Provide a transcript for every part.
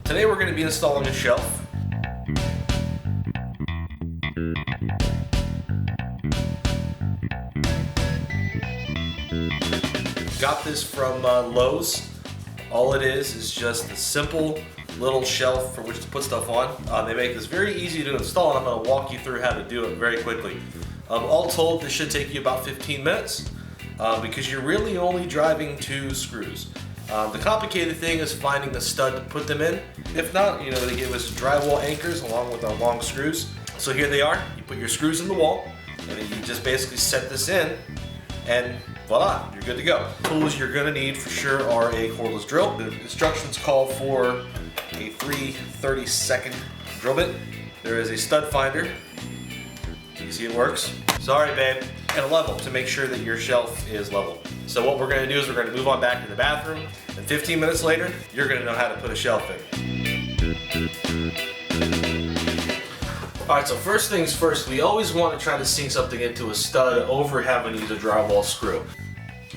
Today we're going to be installing a shelf. Got this from Lowe's. All it is just a simple little shelf for which to put stuff on. They make this very easy to install, and I'm going to walk you through how to do it very quickly. All told, this should take you about 15 minutes because you're really only driving 2 screws. The complicated thing is finding the stud to put them in. If not, you know, they give us drywall anchors along with our long screws. So here they are. You put your screws in the wall, and then you just basically set this in, and voila, you're good to go. Tools you're gonna need for sure are a cordless drill. The instructions call for a 3/32 drill bit. There is a stud finder. You can see it works. Sorry, babe. And a level to make sure that your shelf is level. So what we're gonna do is we're gonna move on back to the bathroom, and 15 minutes later, you're gonna know how to put a shelf in. All right, so first things first, we always want to try to sink something into a stud over having to use a drywall screw.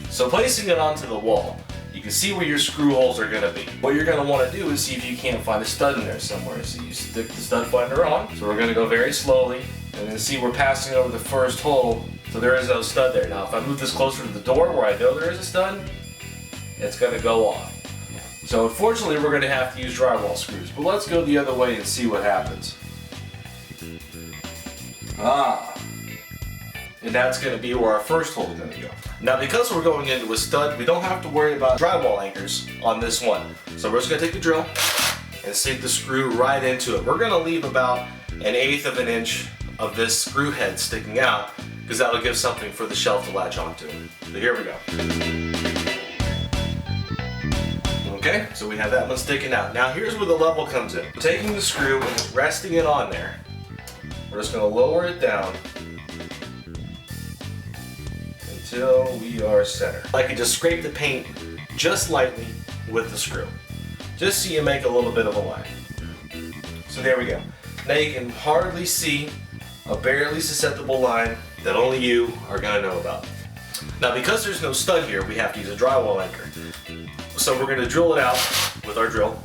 So placing it onto the wall, you can see where your screw holes are going to be. What you're going to want to do is see if you can't find a stud in there somewhere. So you stick the stud finder on. So we're going to go very slowly, and then see we're passing over the first hole. So there is no stud there. Now if I move this closer to the door where I know there is a stud, it's going to go off. So unfortunately we're going to have to use drywall screws. But let's go the other way and see what happens. And that's going to be where our first hole is going to go. Now because we're going into a stud, we don't have to worry about drywall anchors on this one. So we're just going to take the drill and sink the screw right into it. We're going to leave about 1/8 of an inch of this screw head sticking out because that'll give something for the shelf to latch onto. So here we go. Okay, so we have that one sticking out. Now here's where the level comes in. Taking the screw and just resting it on there. We're just going to lower it down until we are centered. I can just scrape the paint just lightly with the screw, just so you make a little bit of a line. So there we go. Now you can hardly see a barely susceptible line that only you are going to know about. Now because there's no stud here, we have to use a drywall anchor. So we're going to drill it out with our drill.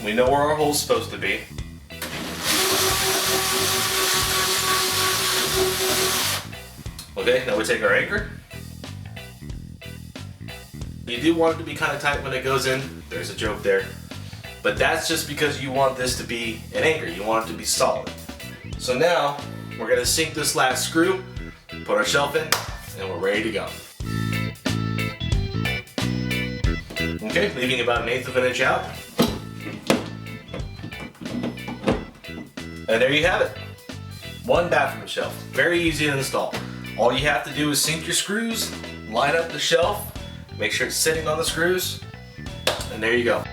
We know where our hole's supposed to be. Okay, now we take our anchor. You do want it to be kind of tight when it goes in. There's a joke there. But that's just because you want this to be an anchor. You want it to be solid. So now we're going to sink this last screw, put our shelf in, and we're ready to go. Okay, leaving about 1/8 of an inch out. And there you have it. One bathroom shelf. Very easy to install. All you have to do is sink your screws, line up the shelf, make sure it's sitting on the screws, and there you go.